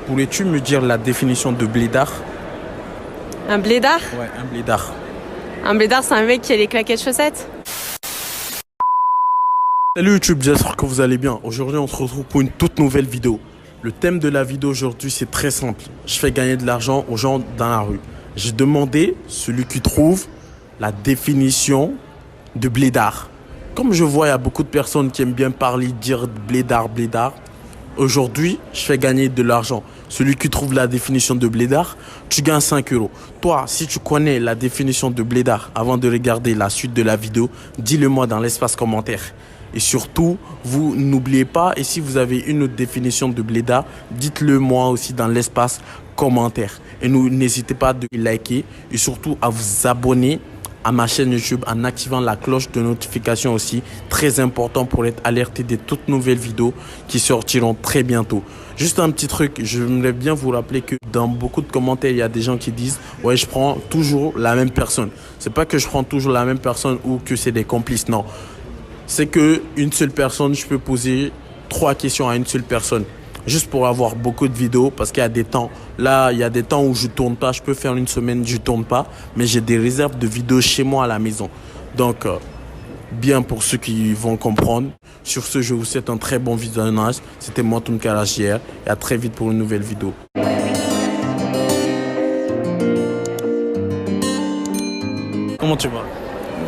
Pourrais-tu me dire la définition de blédard? Un blédard? Ouais, un blédard. Un blédard, c'est un mec qui a les claquettes chaussettes. Salut YouTube, j'espère que vous allez bien. Aujourd'hui, on se retrouve pour une toute nouvelle vidéo. Le thème de la vidéo aujourd'hui, c'est très simple. Je fais gagner de l'argent aux gens dans la rue. J'ai demandé celui qui trouve la définition de blédard. Comme je vois, il y a beaucoup de personnes qui aiment bien parler, dire blédard, blédard. Aujourd'hui, je fais gagner de l'argent. Celui qui trouve la définition de blédard, tu gagnes 5 euros. Toi, si tu connais la définition de blédard, avant de regarder la suite de la vidéo, dis-le moi dans l'espace commentaire. Et surtout, vous n'oubliez pas, et si vous avez une autre définition de blédard, dites-le moi aussi dans l'espace commentaire. Et n'hésitez pas à liker et surtout à vous abonner à ma chaîne YouTube en activant la cloche de notification aussi. Très important pour être alerté des toutes nouvelles vidéos qui sortiront très bientôt. Juste un petit truc, j'aimerais bien vous rappeler que dans beaucoup de commentaires, il y a des gens qui disent « Ouais, je prends toujours la même personne ». C'est pas que je prends toujours la même personne ou que c'est des complices, non. C'est que une seule personne, je peux poser 3 questions à une seule personne. Juste pour avoir beaucoup de vidéos, parce qu'il y a des temps, là, il y a des temps où je tourne pas, je peux faire une semaine, je tourne pas, mais j'ai des réserves de vidéos chez moi à la maison. Donc, bien pour ceux qui vont comprendre. Sur ce, je vous souhaite un très bon visionnage. C'était moi, Tounkara JR, et à très vite pour une nouvelle vidéo. Comment tu vas?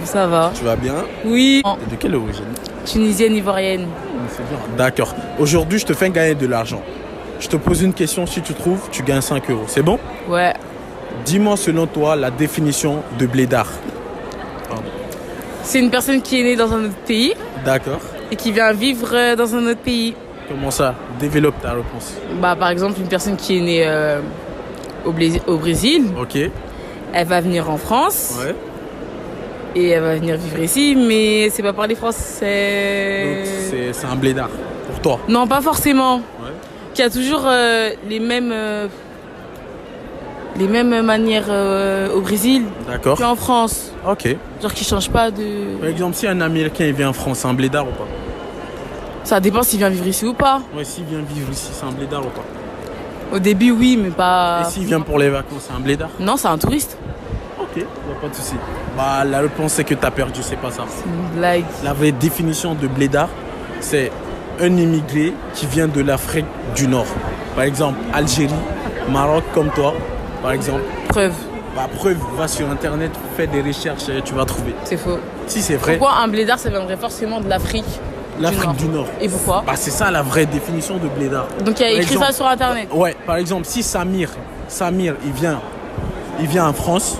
Ça va. Tu vas bien? Oui. Et de quelle origine? Tunisienne, ivoirienne. C'est bien. D'accord. Aujourd'hui, je te fais gagner de l'argent. Je te pose une question. Si tu trouves, tu gagnes 5 euros. C'est bon? Ouais. Dis-moi selon toi la définition de blédard. C'est une personne qui est née dans un autre pays D'accord. et qui vient vivre dans un autre pays. Comment ça? Développe ta réponse. Bah, par exemple, une personne qui est née au Brésil, Ok. elle va venir en France Ouais. et elle va venir vivre ici, mais c'est pas parler français. Donc c'est un blédard pour toi. Non, pas forcément. Ouais. Qui a toujours les mêmes manières au Brésil D'accord. qu'en France. Ok. Genre qui change pas de... Par exemple, si un Américain il vient en France, c'est un blédard ou pas? Ça dépend s'il vient vivre ici ou pas. Ouais, s'il vient vivre ici, c'est un blédard ou pas? Au début, oui, mais pas... Et s'il vient pour les vacances, c'est un blédard? Non, c'est un touriste. Ok, y a pas de souci. Bah, la réponse c'est que t'as perdu, c'est pas ça. C'est une blague. La vraie définition de blédard, c'est un immigré qui vient de l'Afrique du Nord. Par exemple, Algérie, Maroc, comme toi, par exemple. Preuve. Bah, preuve, va sur Internet, fais des recherches et tu vas trouver. C'est faux. Si c'est vrai, Pourquoi un blédard, ça viendrait forcément de l'Afrique l'Afrique du Nord. Et pourquoi? Bah, c'est ça la vraie définition de blédard. Donc il y a Par écrit exemple, ça sur Internet. Ouais, par exemple, si Samir, il vient en France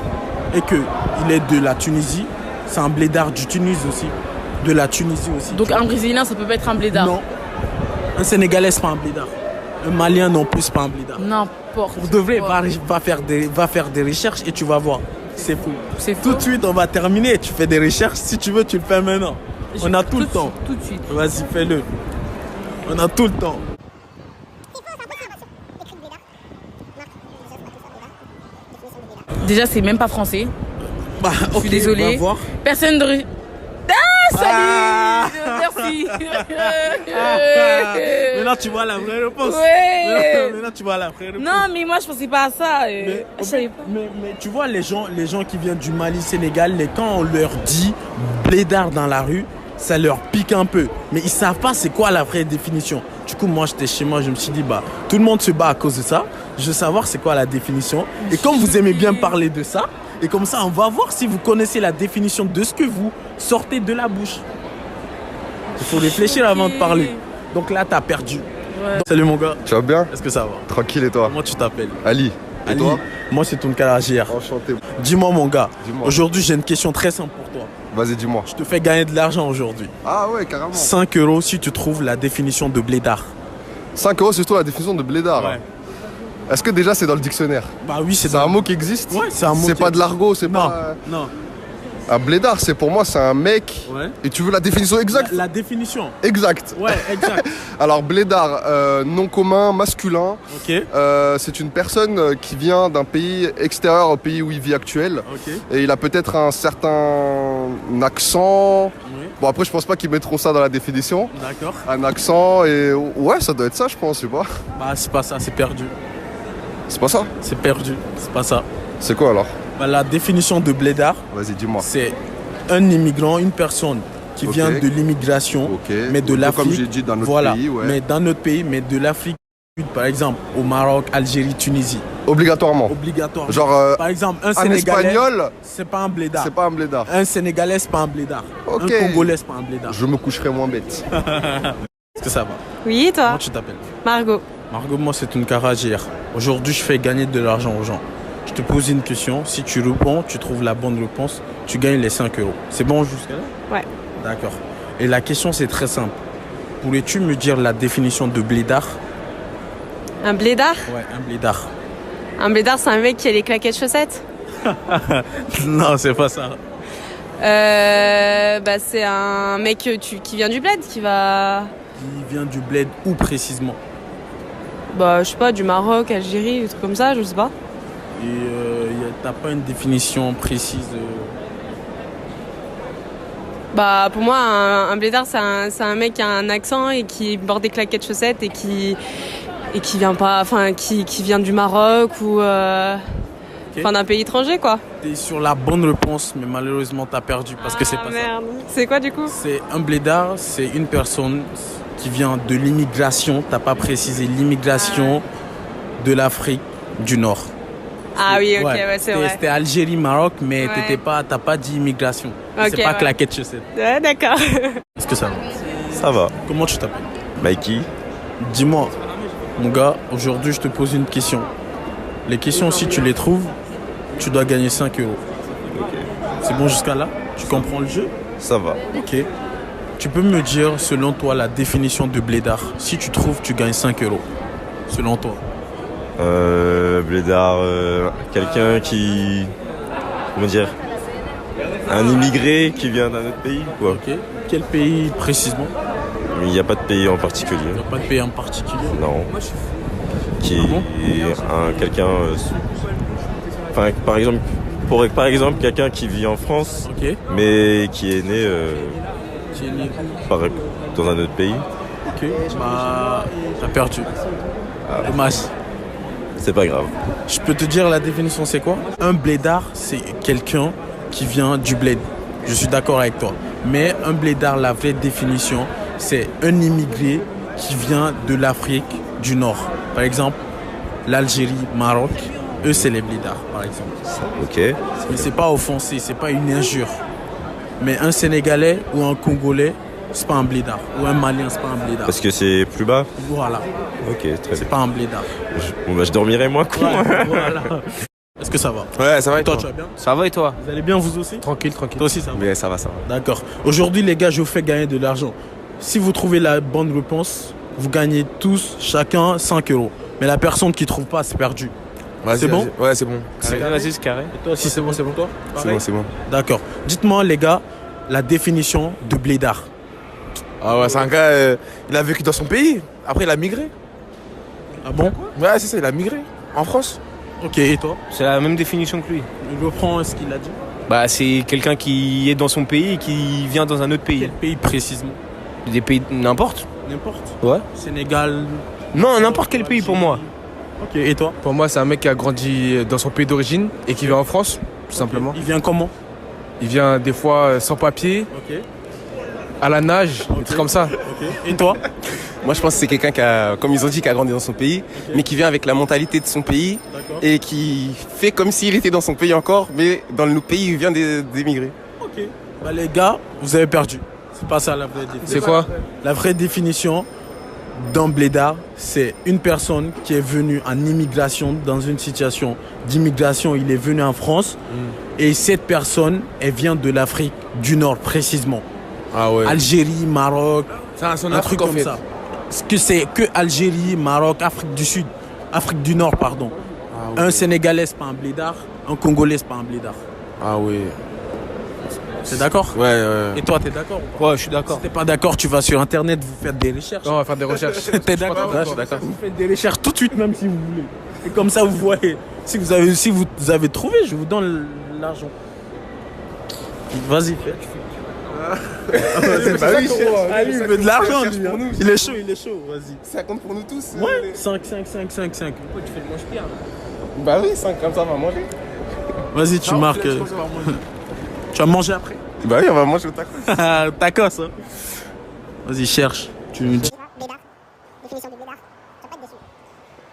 et que il est de la Tunisie, c'est un blédard du Tunis aussi, de la Tunisie aussi. Donc un Brésilien, ça peut pas être un blédard. Non. Un Sénégalais, c'est pas un blédard. Un Malien non plus, c'est pas un blédard. N'importe Pour de vrai, quoi. va faire des recherches et tu vas voir. C'est fou. C'est Tout faux. de suite, on va terminer. Tu fais des recherches. Si tu veux, tu le fais maintenant. On a tout le temps. Tout de suite. Vas-y, fais-le. On a tout le temps. Déjà, c'est même pas français. Bah, Je suis désolée. On va voir. Personne de... Ah, salut. Ah. Merci. Maintenant, tu vois la vraie réponse. Ouais. Maintenant, tu vois la vraie réponse. Non, mais moi, je pensais pas à ça. Mais, Je savais pas. mais tu vois, les gens qui viennent du Mali, Sénégal, quand on leur dit blédard dans la rue, ça leur pique un peu. Mais ils savent pas c'est quoi la vraie définition. Du coup, moi, j'étais chez moi, je me suis dit, bah, tout le monde se bat à cause de ça. Je veux savoir c'est quoi la définition. Et comme vous aimez bien parler de ça, et comme ça, on va voir si vous connaissez la définition de ce que vous sortez de la bouche. Il faut réfléchir avant de parler. Donc là, t'as perdu. Ouais. Donc, salut mon gars. Tu vas bien? Est-ce que ça va? Tranquille et toi? Comment tu t'appelles? Ali. Et Ali. toi? Moi, c'est Tounkara JR. Enchanté. Dis-moi mon gars, Dis-moi. aujourd'hui j'ai une question très simple pour toi. Vas-y, dis-moi. Je te fais gagner de l'argent aujourd'hui. Ah ouais, carrément. 5 euros si tu trouves la définition de blédard. 5 euros, c'est surtout la définition de blédard. Ouais. Est-ce que déjà c'est dans le dictionnaire? Bah oui, C'est un mot qui existe? Ouais, c'est un mot C'est qui pas de l'argot, c'est Non, pas... non. Un blédard, c'est pour moi, c'est un mec... Ouais. Et tu veux la définition exacte? La définition. Exact. Ouais, exact. Alors, blédard, nom commun, masculin. Ok. C'est une personne qui vient d'un pays extérieur au pays où il vit actuel. Ok. Et il a peut-être un certain accent. Oui. Bon, après, je pense pas qu'ils mettront ça dans la définition. D'accord. Un accent et... Ouais, ça doit être ça, je pense, je sais pas. Bah c'est pas ça, c'est perdu. C'est pas ça? C'est perdu, c'est pas ça. C'est quoi alors? Bah, la définition de blédard, Vas-y, dis-moi. c'est un immigrant, une personne qui Ok. vient de l'immigration, Ok. mais de Comme l'Afrique. j'ai dit, dans notre voilà, pays, ouais. mais dans notre pays, mais de l'Afrique, par exemple, au Maroc, Algérie, Tunisie, Obligatoirement. obligatoirement. Genre, Par exemple, un un Sénégalais, espagnol, c'est pas un blédard. c'est pas un blédard. Un Sénégalais, c'est pas un blédard. Ok. Un Congolais, c'est pas un blédard. Je me coucherai moins bête. Est-ce que ça va? Oui, et toi? Comment tu t'appelles? Margot. Margot, moi, c'est une caragère. Aujourd'hui, je fais gagner de l'argent aux gens. Je te pose une question. Si tu réponds, tu trouves la bonne réponse, tu gagnes les 5 euros. C'est bon jusqu'à là? Ouais. D'accord. Et la question, c'est très simple. Pourrais-tu me dire la définition de blédard? Un blédard? Ouais, un blédard. Un blédard, c'est un mec qui a les claquettes chaussettes? Non, c'est pas ça. Bah, c'est un mec qui vient du bled, qui va... Il vient du bled où précisément? Bah, je sais pas, du Maroc, Algérie, des trucs comme ça, je sais pas. Et t'as pas une définition précise Bah, pour moi, un blédard, c'est un mec qui a un accent et qui porte des claquettes chaussettes et qui vient pas, enfin, qui vient du Maroc ou, enfin, d'un pays étranger, quoi. T'es sur la bonne réponse, mais malheureusement, t'as perdu parce que c'est pas ça. Merde. C'est quoi, du coup? C'est un blédard, c'est une personne qui vient de l'immigration. T'as pas précisé l'immigration de l'Afrique du Nord. Ah oui, ok, ouais, c'est vrai. C'était Algérie, Maroc, mais Ouais. t'as pas dit immigration. Ok, C'est pas ouais. claquette chaussettes. Ouais, d'accord. Est-ce que ça va? Ça va. Comment tu t'appelles? Mikey. Dis-moi, mon gars, aujourd'hui je te pose une question. Les questions, si tu les trouves, tu dois gagner 5 euros. C'est bon jusqu'à là? Tu comprends le jeu? Ça va. Ok. Tu peux me dire, selon toi, la définition de blédard? Si tu trouves, tu gagnes 5 euros. Selon toi. Blédard, quelqu'un qui... Comment dire? Un immigré qui vient d'un autre pays, quoi. Ok. Quel pays précisément? Il n'y a pas de pays en particulier. Il n'y a pas de pays en particulier. Non. Qui Ah bon est quelqu'un... Enfin, par exemple, quelqu'un qui vit en France, Ok. mais qui est né Tu es né dans un autre pays. Ok. Bah, t'as perdu. Dommage. C'est pas grave. Je peux te dire la définition, c'est quoi? Un blédard, c'est quelqu'un qui vient du bled. Je suis d'accord avec toi. Mais un blédard, la vraie définition, c'est un immigré qui vient de l'Afrique du Nord. Par exemple, l'Algérie, Maroc, eux, c'est les blédards, par exemple. Ok. Mais c'est pas offensé, c'est pas une injure. Mais un Sénégalais ou un Congolais, c'est pas un blédard. Ou un Malien, c'est pas un blédard. Parce que c'est plus bas. Voilà, Ok, très c'est bien. pas un blédard. Bon, bah, je dormirai moins con. Voilà. Est-ce que ça va? Ouais, ça va et Toi, toi? tu vas bien? Ça va et toi? Vous allez bien, vous aussi? Tranquille, tranquille. Toi aussi, ça va? Mais ça va, ça va. D'accord. Aujourd'hui, les gars, je vous fais gagner de l'argent. Si vous trouvez la bonne réponse, vous gagnez tous, chacun, 5 euros. Mais la personne qui trouve pas, c'est perdu. Vas-y, C'est bon? vas-y. Ouais, c'est bon. Vas-y, c'est carré. Et toi aussi, c'est bon pour toi? C'est Pareil? bon, c'est bon. D'accord. Dites-moi, les gars, la définition de blédard. Ah ouais, c'est un gars, il a vécu dans son pays. Après, il a migré. Ah bon? Ouais, c'est ça, il a migré. En France. Ok, et toi? C'est la même définition que lui. Je reprends ce qu'il a dit. Bah, c'est quelqu'un qui est dans son pays et qui vient dans un autre pays. Quel pays précisément? Des pays, n'importe. N'importe. Ouais. Sénégal. Non, n'importe quel pays pour moi. Ok, et toi? Pour moi, c'est un mec qui a grandi dans son pays d'origine et qui vient en France, tout simplement. Il vient comment? Il vient des fois sans papier, Ok. à la nage, des trucs comme ça. Ok. Et toi? Moi, je pense que c'est quelqu'un qui a, comme ils ont dit, qui a grandi dans son pays, mais qui vient avec la mentalité de son pays D'accord. et qui fait comme s'il était dans son pays encore, mais dans le pays, il vient d'émigrer. Ok. Bah les gars, vous avez perdu. C'est pas ça la vraie définition. C'est quoi? La vraie définition d'un blédard, c'est une personne qui est venue en immigration, dans une situation d'immigration. Il est venu en France et cette personne, elle vient de l'Afrique du Nord précisément. Ah ouais. Algérie, Maroc, C'est son un truc Afrique en comme fait. ça. Parce que c'est que Algérie, Maroc, Afrique du Sud, Afrique du Nord, pardon. Ah ouais. Un Sénégalais, c'est pas un blédard. Un Congolais, c'est pas un blédard. Ah ouais. C'est d'accord? Ouais, ouais. Et toi, t'es d'accord ou pas? Ouais, je suis d'accord. Si t'es pas d'accord, tu vas sur internet, vous faites des recherches. Non, on va faire des recherches. T'es d'accord? Ouais, je suis d'accord. Vous faites des recherches tout de suite, même si vous voulez. Et comme ça, vous voyez. Si vous avez trouvé, je vous donne l'argent. Vas-y, fais. Bah oui, Allez, il veut de l'argent, lui. pour Hein. nous. Il est chaud, vas-y. Ça compte pour nous tous. Ouais, 5, 5, 5, 5, 5. Pourquoi tu fais le manche-pierre? Bah oui, 5 comme ça, on va manger. Vas-y, tu marques. Tu vas manger après. Bah oui, on va manger au tacos. Tacos, hein. Vas-y, cherche. Tu nous dis. Blédard. Définition du blédard. Tu vas pas être déçu.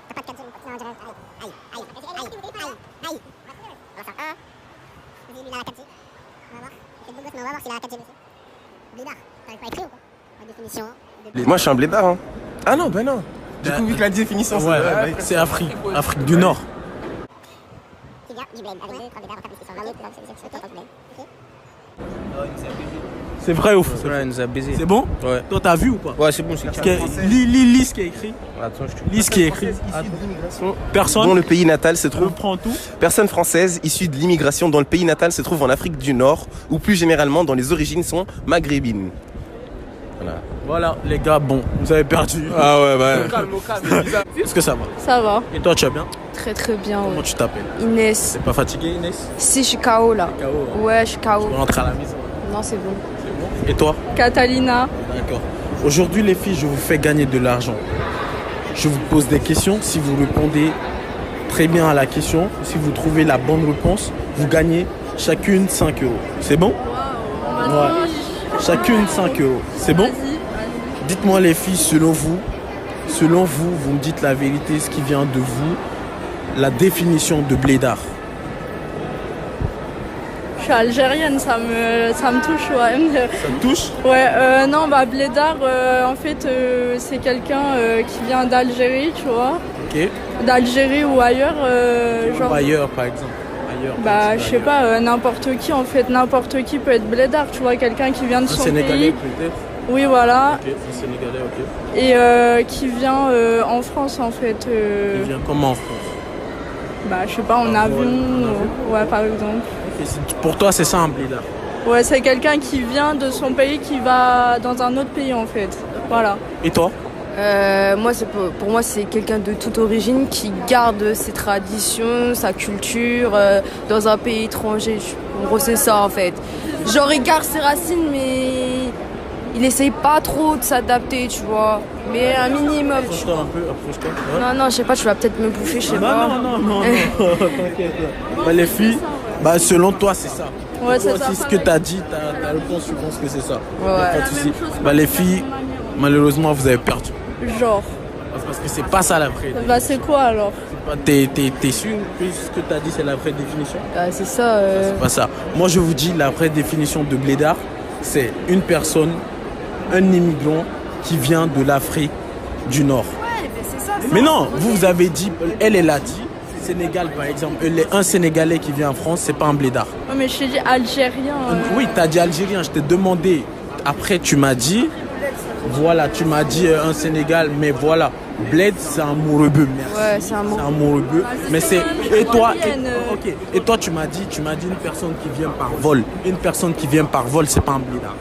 T'as pas de 4 zones. Non, on dirait. Aïe, aïe, aïe, aïe. On va faire 1. Vas-y, lui, il a la 4G. On va voir. Il fait le beau gosse, mais on va voir s'il a la 4G aussi. Blédard. T'arrives pas à écrire ou quoi? La définition. Moi, je suis un blédard, hein. Ah non, bah non. Du coup, vu que la définition, Ouais, c'est Afrique. Afrique du Nord. Qui vient du bled. Avec 2, 3 blédards, on tape les 600. Là, c'est le bled. Ok. C'est vrai ou faux? Ouais, elle nous a baisé. C'est bon? Ouais. Toi, t'as vu ou pas? Ouais, c'est bon, c'est clair. Lis ce qui est écrit. Attends, je te Lis ce qui est écrit. Personne. Dont le pays natal se trouve. Reprends tout. Personnes françaises issues de l'immigration dont le pays natal se trouve en Afrique du Nord ou plus généralement dont les origines sont maghrébines. Voilà. Voilà, les gars, bon, vous avez perdu. Ah ouais, bah. Est-ce que ça va? Ça va. Et toi, tu vas bien? Très très bien. Comment tu t'appelles? Inès. T'es pas fatigué, Inès? Si, je suis KO là. KO, hein. Ouais, je suis KO. Tu rentres à la maison. Non, c'est bon. C'est bon. Et toi? Catalina. D'accord. Aujourd'hui, les filles, je vous fais gagner de l'argent. Je vous pose des questions. Si vous répondez très bien à la question, si vous trouvez la bonne réponse, vous gagnez chacune 5 euros. C'est bon? Ouais. Chacune 5 euros. C'est bon? Dites-moi les filles, selon vous, vous me dites la vérité, ce qui vient de vous, la définition de blédard. Je suis algérienne, ça me touche, ouais. Ça te touche? Ouais, non, bah blédard, en fait, c'est quelqu'un qui vient d'Algérie, tu vois. Ok. D'Algérie ou ailleurs, genre. Ailleurs, par exemple. Ailleurs. Bah, je sais pas, n'importe qui, en fait, n'importe qui peut être blédard, tu vois, quelqu'un qui vient de son Sénégalais pays. peut-être. Oui, voilà. Ok, un Sénégalais, ok. Et qui vient en France, en fait. Il vient comment en France? Bah, je sais pas, en avion, ouais, par exemple. Et pour toi, c'est ça un blédard? Ouais, c'est quelqu'un qui vient de son pays qui va dans un autre pays, en fait. Voilà. Et toi? Pour moi, c'est quelqu'un de toute origine qui garde ses traditions, sa culture dans un pays étranger. En gros, c'est ça en fait. Genre, il garde ses racines, mais il essaye pas trop de s'adapter, tu vois. Mais un minimum. Approche-toi un peu, approche-toi. Ouais. Non, je sais pas, tu vas peut-être me bouffer, je sais pas. Non, t'inquiète. Bah, les filles, bah, selon toi, c'est ça. Ouais, c'est ça. Si ce que t'as dit, ta réponse, je pense que c'est ça. Ouais. Pas de souci. Bah, les filles, malheureusement, vous avez perdu. Genre. Parce que c'est pas ça la vraie. Bah, c'est quoi alors? T'es sûr que ce que t'as dit, c'est la vraie définition? C'est ça. C'est pas ça. Moi, je vous dis, la vraie définition de blédard, c'est une personne, un immigrant qui vient de l'Afrique du Nord. Ouais, mais c'est ça. Mais non, vous avez dit, elle a dit, Sénégal par exemple, un Sénégalais qui vient en France, c'est pas un blédard. Ouais, mais je t'ai dit algérien. Oui, t'as dit algérien, je t'ai demandé. Après, tu m'as dit, voilà, tu m'as dit un Sénégal, mais voilà, bled, c'est un mot rebeu, merci. Ouais, c'est un mot rebeu. Mais c'est. Et toi, tu m'as dit une personne qui vient par vol. Une personne qui vient par vol, c'est pas un blédard.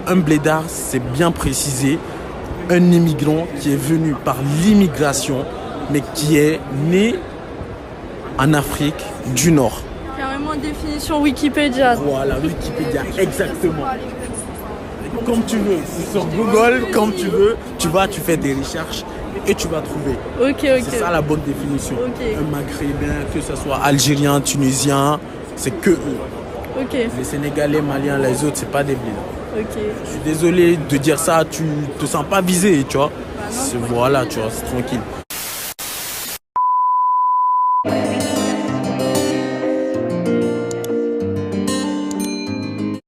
Un blédard, c'est bien précisé, un immigrant qui est venu par l'immigration, mais qui est né en Afrique du Nord. Carrément définition Wikipédia. Voilà, Wikipédia, exactement. Comme tu veux, sur Google, comme tu veux, tu fais des recherches et tu vas trouver. Ok. C'est ça la bonne définition. Ok. Un maghrébin, que ce soit algérien, tunisien, c'est que eux. Ok. Les Sénégalais, Maliens, les autres, c'est pas des blédards. Ok. Je suis désolé de dire ça, tu te sens pas visé, tu vois. Voilà, tu vois, c'est tranquille.